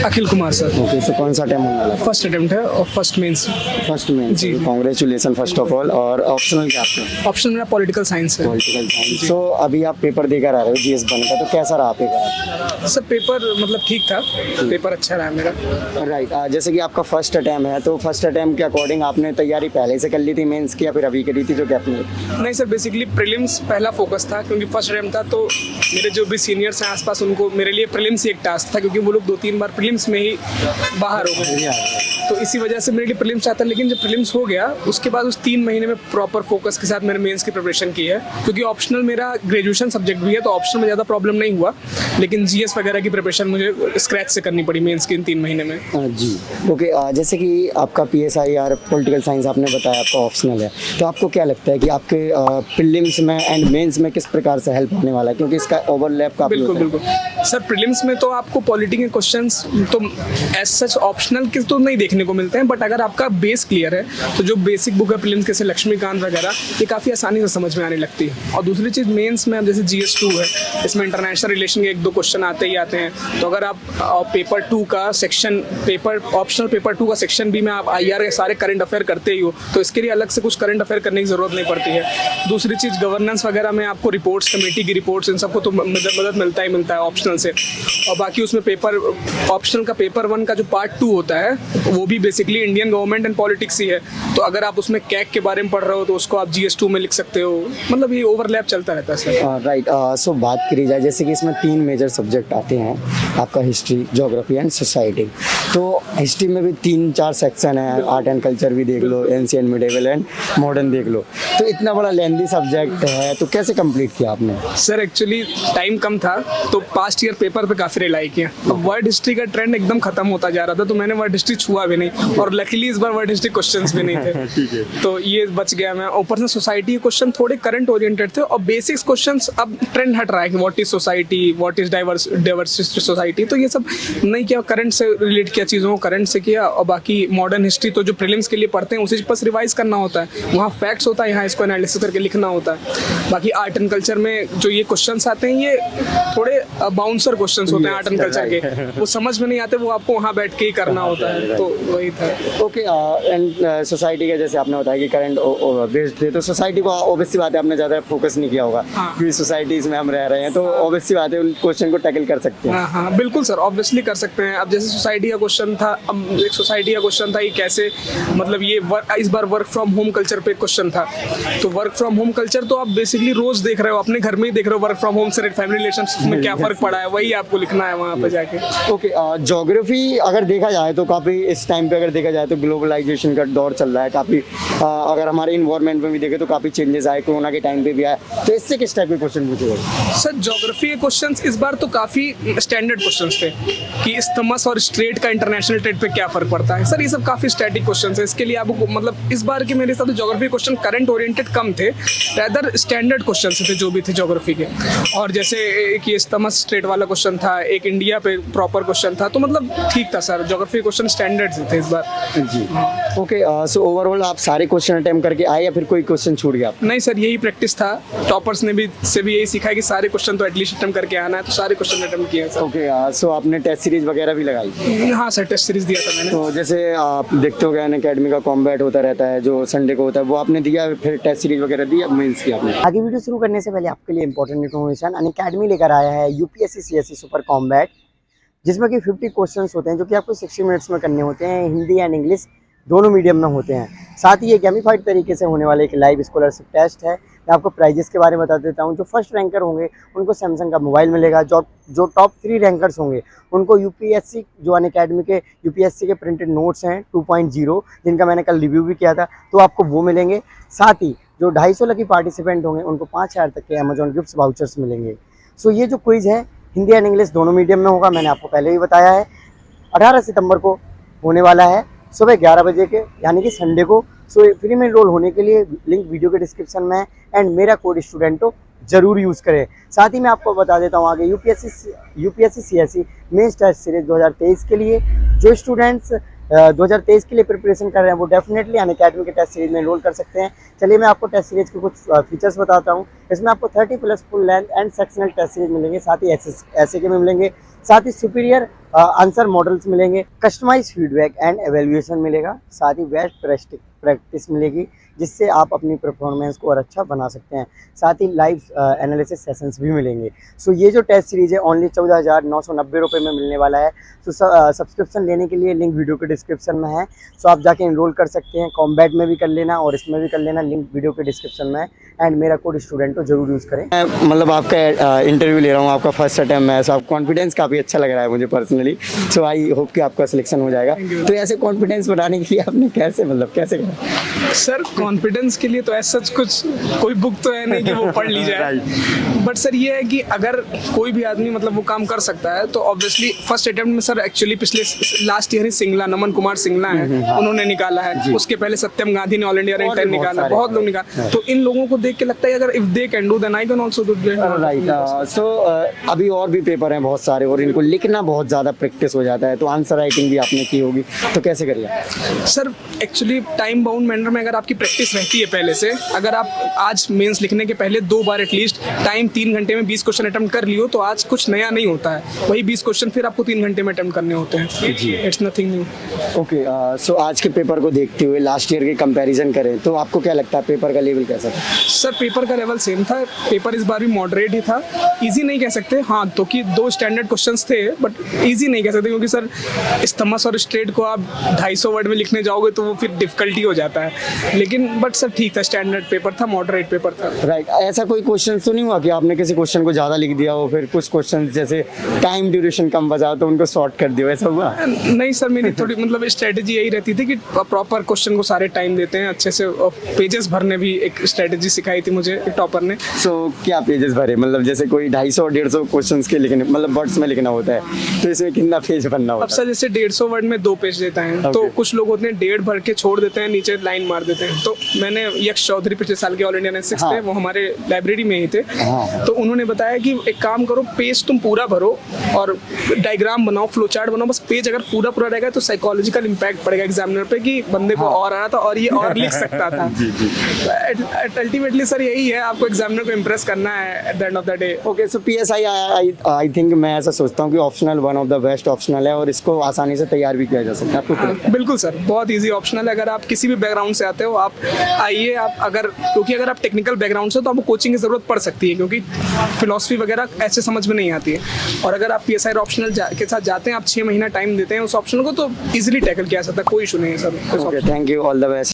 Akhil Kumar sir. Okay, तो कौन सा अटेम्प्ट होने वाला है? फर्स्ट अटेम्प्ट है और फर्स्ट मेंस। फर्स्ट में जी। Congratulation first of all. और ऑप्शनल क्या आपका? ऑप्शन मेरा पॉलिटिकल साइंस है। Political science. सो अभी आप पेपर देकर आ रहे हो जीएस बन का, तो कैसा रहा पेपर? सर पेपर मतलब ठीक था, पेपर अच्छा रहा मेरा। राइट, जैसे कि आपका फर्स्ट अटैम्प्ट है, तो फर्स्ट अटैम्प्ट के अकॉर्डिंग आपने तैयारी पहले से कर ली थी मेंस की, या फिर अभी करी थी जो गैप में? नहीं सर, बेसिकली प्रीलिम्स पहला फोकस था, क्योंकि फर्स्ट अटेम्प्ट था। तो मेरे जो भी सीनियर्स हैं आसपास, उनको मेरे लिए प्रीलिम्स ही एक टास्क था, क्योंकि वो लोग 2-3 बार प्रीलिम्स में ही बाहर हो गए। तो इसी वजह से मेरे लिए प्रीलिम्स आता है। लेकिन जब प्रीलिम्स हो गया उसके बाद उस 3 महीने में प्रॉपर फोकस के साथ मैंने मेंस की प्रिपरेशन की है, क्योंकि ऑप्शनल मेरा ग्रेजुएशन सब्जेक्ट भी है, तो ऑप्शनल में ज़्यादा प्रॉब्लम नहीं हुआ। लेकिन जीएस वगैरह की प्रिपरेशन मुझे स्क्रैच से करनी पड़ी मेंस की इन 3 महीने में। जी। ओके, जैसे कि आपका PSIR पॉलिटिकल साइंस आपने बताया आपका ऑप्शनल है, तो आपको क्या लगता है कि आपके प्रीलिम्स में एंड मेंस में किस प्रकार से हेल्प होने वाला है, क्योंकि इसका ओवरलैप काफी बिल्कुल होता है? बिल्कुल सर, प्रीलिम्स में तो आपको पॉलिटी के क्वेश्चंस तो एज सच ऑप्शनल के तो नहीं देखने को मिलते हैं, बट अगर आपका बेस क्लियर है तो जो बेसिक बुक है प्रीलिम्स जैसे लक्ष्मीकांत वगैरह, ये काफ़ी आसानी से समझ में आने लगती है। और दूसरी चीज़ मेंस में अब जैसे GS2 है, इसमें इंटरनेशनल रिलेशन के 1-2 क्वेश्चन आते ही आते हैं। तो अगर आप पेपर 2 का सेक्शन पेपर ऑप्शनल पेपर 2 का सेक्शन बी में आप IR के सारे करंट अफेयर करते ही हो, तो इसके लिए अलग से कुछ करंट अफेयर करने की ज़रूरत नहीं पड़ती है। दूसरी चीज़ गवर्नेंस वगैरह में आपको रिपोर्ट्स, कमेटी की रिपोर्ट्स, इन सबको तो मदद मिलता है ऑप्शनल से। और बाकी उसमें पेपर ऑप्शनल का पेपर 1 का जो पार्ट 2 होता है, वो भी basically Indian government and politics ही है। तो अगर आप उसमें कैग के बारे में पढ़ रहे हो तो उसको आप GS2 में लिख सकते हो। मतलब ये ओवरलैप चलता रहता है सर। राइट, सो बात करी जाए जैसे कि इसमें 3 मेजर सब्जेक्ट आते हैं आपका, हिस्ट्री, ज्योग्राफी एंड सोसाइटी। तो हिस्ट्री में भी 3-4 सेक्शन है, आर्ट एंड कल्चर भी देख लो, एंशिएंट, मिडिवल एंड मॉडर्न देख लो। तो इतना बड़ा लेंथी सब्जेक्ट है, तो कैसे कंप्लीट किया आपने? सर एक्चुअली टाइम कम था, तो पास्ट ईयर पेपर पे काफ़ी रिलाई किया। अब वर्ड हिस्ट्री का ट्रेंड एकदम खत्म होता जा रहा था, तो मैंने वर्ड हिस्ट्री छुआ भी नहीं, और लकीली इस बार वर्ड हिस्ट्री क्वेश्चंस भी नहीं थे। ठीक है। तो ये बच गया मैं। ऊपर से सोसाइटी के क्वेश्चन थोड़े करंट ओरिएंटेड थे, और बेसिक्स क्वेश्चंस अब ट्रेंड हट रहा है कि what is society, what is diversity society. तो ये सब नहीं किया, करंट से रिलेट किया, चीज़ों को करंट से किया। और बाकी मॉडर्न हिस्ट्री तो जो प्रीलिम्स के लिए पढ़ते हैं उसी बस रिवाइज करना होता है, वहाँ फैक्ट्स होता है, यहाँ इसको एनालिसिस करके लिखना होता है। बाकी आर्ट एंड कल्चर में जो ये क्वेश्चंस आते हैं, ये थोड़े बाउंसर क्वेश्चंस होते हैं आर्ट एंड कल्चर के, वो समझ में नहीं आते, वो आपको वहाँ बैठ के ही करना होता है। तो वही था। ओके, एंड सोसाइटी का जैसे आपने बताया कि करंट बेस्ड थे, तो सोसाइटी को ऑब्वियस सी बात है आपने ज़्यादा फोकस नहीं किया होगा, हाँ। क्योंकि सोसाइटीज़ में हम रह रहे हैं, तो ऑब्वियस सी बात है उन क्वेश्चन को टैकल कर सकते हैं। हाँ हाँ बिल्कुल सर, ऑब्वियसली कर सकते हैं। अब जैसे सोसाइटी का क्वेश्चन था, अब एक सोसाइटी का क्वेश्चन था ये कैसे, मतलब ये इस बार वर्क फ्रॉम होम कल्चर पे क्वेश्चन था। तो वर्क फ्रॉम होम कल्चर तो आप बेसिकली रोज देख रहे हो, अपने घर में ही देख रहे हो, वर्क फ्रॉम होम से फैमिली रिलेशनशिप में क्या फर्क पड़ा है, वही आपको लिखना है वहाँ पे जाके। ओके, ज्योग्राफी अगर देखा जाए तो काफ़ी इस टाइम पे अगर देखा जाए तो ग्लोबलाइजेशन का दौर चल रहा है काफ़ी। अगर हमारे इन्वायरमेंट में भी देखें तो काफ़ी चेंजेस आए, कोरोना के टाइम पे भी आए, तो इससे किस टाइप के क्वेश्चन पूछे गए? सर ज्योग्राफी के क्वेश्चंस इस बार तो काफ़ी स्टैंडर्ड क्वेश्चंस थे कि इस्तमस और स्ट्रेट का इंटरनेशनल ट्रेड पे क्या फ़र्क पड़ता है। सर ये सब काफ़ी स्टैटिक क्वेश्चंस है, इसके लिए आपको मतलब इस बार के मेरे हिसाब से ज्योग्राफी क्वेश्चन करंट ओरिएंटेड कम थे, रैदर स्टैंडर्ड क्वेश्चंस थे जो भी थे ज्योग्राफी के। और जैसे एक ये इस्तमस स्ट्रेट वाला क्वेश्चन था, एक इंडिया पे प्रॉपर क्वेश्चन था, तो मतलब ठीक था सर, ज्योग्राफी क्वेश्चन स्टैंडर्ड थे इस बार। जी। ओके, सो ओवरऑल आप सारे क्वेश्चन अटेम्प्ट करके आए या फिर कोई क्वेश्चन छूट गया? नहीं सर, यही प्रैक्टिस था, टॉपर्स ने भी यही सीखा है कि सारे क्वेश्चन तो एटलीस्ट अटेम्प्ट करके आना है, तो सारे क्वेश्चन अटेम्प्ट किए हैं सर। ओके, सो आपने टेस्ट सीरीज वगैरह भी लगाई? हाँ सर, टेस्ट सीरीज दिया था मैंने। तो जैसे आप देखते हो गए अकेडमी का कॉम्बैट होता रहता है जो संडे को होता है, वो आपने दिया, फिर टेस्ट सीरीज वगैरह दी, मेंस की आपने? आगे वीडियो शुरू करने से पहले आपके लिए इंपॉर्टेंट इन्फॉर्मेशन, अकेडमी लेकर आया है UPSC CSE सुपर कॉम्बैट, जिसमें कि 50 क्वेश्चंस होते हैं जो कि आपको 60 मिनट्स में करने होते हैं, हिंदी एंड इंग्लिश दोनों मीडियम में होते हैं। साथ ही ये गेमिफाइड तरीके से होने वाले एक लाइव स्कॉलरशिप टेस्ट है। मैं आपको प्राइजेस के बारे में बता देता हूँ। जो फर्स्ट रैंकर होंगे उनको सैमसंग का मोबाइल मिलेगा, जो टॉप 3 रैंकर्स होंगे उनको UPSC जो अनअकैडमी के UPSC के प्रिंटेड नोट्स हैं 2.0, जिनका मैंने कल रिव्यू भी किया था, तो आपको वो मिलेंगे। साथ ही जो 250 लकी पार्टिसिपेंट होंगे उनको 5000 तक के अमेजॉन गिफ्ट्स वाउचर्स मिलेंगे। सो ये जो क्विज है हिंदी एंड इंग्लिश दोनों मीडियम में होगा, मैंने आपको पहले ही बताया है। 18 सितंबर को होने वाला है सुबह 11 बजे के, यानी कि संडे को। सो फ्री में एनरोल होने के लिए लिंक वीडियो के डिस्क्रिप्शन में है, एंड मेरा कोड स्टूडेंटो जरूर यूज़ करें। साथ ही मैं आपको बता देता हूँ आगे UPSC CSE mains test series 2023 के लिए जो स्टूडेंट्स 2023 के लिए प्रिपरेशन कर रहे हैं वो डेफिनेटली अनअकैडमी के टेस्ट सीरीज में एनरोल कर सकते हैं। चलिए मैं आपको टेस्ट सीरीज के कुछ फीचर्स बताता हूँ। इसमें आपको 30+ full length and sectional test series मिलेंगे, साथ ही ऐसे के में मिलेंगे, साथ ही सुपीरियर आंसर मॉडल्स मिलेंगे, कस्टमाइज फीडबैक एंड एवेल्यूएशन मिलेगा, साथ ही बेस्ट प्रैक्टिस मिलेगी जिससे आप अपनी परफॉर्मेंस को और अच्छा बना सकते हैं। साथ ही लाइव एनालिसिस सेशंस भी मिलेंगे। सो ये जो टेस्ट सीरीज़ है ओनली 14,990 रुपये में मिलने वाला है। तो सब्सक्रिप्शन लेने के लिए लिंक वीडियो के डिस्क्रिप्शन में है। सो आप जाके इनरोल कर सकते हैं, कॉम्बैट में भी कर लेना और इसमें भी कर लेना, लिंक वीडियो के डिस्क्रिप्शन में है। एंड मेरा कोड स्टूडेंट को जरूर यूज़ करें। मतलब आपका इंटरव्यू ले रहा हूँ, आपका फर्स्ट अटेम्प्ट है, सो आप कॉन्फिडेंस काफ़ी अच्छा लग रहा है मुझे पर्सनली। सो आई होप कि आपका सिलेक्शन हो जाएगा। तो ऐसे कॉन्फिडेंस बढ़ाने के लिए आपने कैसे करा? सर कॉन्फिडेंस के लिए तो ऐसा कुछ कोई बुक तो है नहीं कि वो पढ़ ली जाए, बट सर ये है कि अगर कोई भी आदमी मतलब वो काम कर सकता है तो ऑब्वियसली फर्स्ट अटेम्प्ट में सर एक्चुअली पिछले लास्ट ईयर ही सिंगला, नमन कुमार सिंगला है, उन्होंने निकाला है। उसके पहले सत्यम गांधी ने ऑल इंडिया रैंक 10 निकाला, बहुत लोग निकाला। तो इन लोगों को देख के लगता है अगर if they can do then I can also do it. Right. So अभी और भी पेपर हैं बहुत सारे और इनको लिखना बहुत ज़्यादा प्रैक्टिस हो जाता है, तो आंसर राइटिंग भी आपने की होगी, तो कैसे करिए? Sir actually time bound manner में अगर आपकी प्रैक्टिस रहती है पहले से, अगर आप आज मेंस लिखने के पहले 2 बार एटलीस्ट टाइम 3 घंटे में 20 क्वेश्चन अटेम्प्ट कर लियो तो आज कुछ नया नहीं होता है। वही 20 क्वेश्चन फिर आपको 3 घंटे में अटेम्प्ट करने होते हैं। It's nothing new. ओके। सो आज के पेपर को देखते हुए लास्ट ईयर के कंपैरिजन करें तो आपको क्या लगता है पेपर का लेवल कैसा था? सर पेपर का लेवल सेम था। पेपर इस बार भी मॉडरेट ही था। इजी नहीं कह सकते, हाँ, तो कि 2 स्टैंडर्ड क्वेश्चंस थे, बट इजी नहीं कह सकते क्योंकि सर इस्तमस और स्ट्रेट को आप 250 वर्ड में लिखने जाओगे तो वो फिर डिफिकल्टी हो जाता है। लेकिन बट सर ठीक था, स्टैंडर्ड पेपर था, मॉडरेट पेपर था। राइट। ऐसा कोई क्वेश्चन तो नहीं हुआ कि आपने किसी क्वेश्चन को ज़्यादा लिख दिया हो, फिर कुछ क्वेश्चन जैसे टाइम ड्यूरेशन कम बचा तो उनको शॉर्ट कर दिया, ऐसा हुआ? नहीं सर, मेरी थोड़ी मतलब स्ट्रेटेजी यही रहती थी कि प्रॉपर क्वेश्चन को सारे टाइम देते हैं अच्छे से, और पेजेस भरने भी एक स्ट्रेटेजी सिखाई थी मुझे एक टॉपर ने। सो क्या पेजेस भरे? मतलब जैसे कोई 250-150 क्वेश्चंस के लिखने, मतलब वर्ड्स में लिखना होता है, तो इसमें कितना पेज भरना होता है? अब सर जैसे 150 वर्ड में 2 पेज देता है, तो कुछ लोग होते हैं 1.5 भर के छोड़ देते हैं, नीचे लाइन मार देते हैं। तो मैंने यश चौधरी पिछले साल के ऑल इंडिया रैंक 6 थे, वो हमारे लाइब्रेरी में ही थे। तो उन्होंने बताया कि एक काम करो, पेज तुम पूरा भरो और डायग्राम बनाओ, फ्लो चार्ट बनाओ। बस पेज अगर पूरा रहेगा तो साइकोलॉजिकल इंपैक्ट पड़ेगा एग्जामिनर पे कि बंदे को और आ रहा था और ये और लिख सकता था। अल्टीमेटली सर यही है, आपको एग्जामिनर को इम्प्रेस करना है at the end of the day. Okay. So PSI I think मैं ऐसा सोचता हूँ कि optional one of the best optional है और इसको आसानी से तैयार भी किया जा सकता है। आपको क्या लगता है? बिल्कुल सर, बहुत इजी ऑप्शनल है। अगर आप किसी भी बैकग्राउंड से आते हो आप आइए, आप अगर, क्योंकि अगर आप टेक्निकल बैकग्राउंड से तो आपको कोचिंग की ज़रूरत पड़ सकती है क्योंकि फिलॉसफी वगैरह ऐसे समझ में नहीं आती है। और अगर आप PSI ऑप्शनल के साथ जाते हैं, आप 6 महीना टाइम देते हैं उस ऑप्शन को, तो ईजिली टैकल किया जा सकता है, कोई इशू नहीं है sir. Okay, thank you, all the best.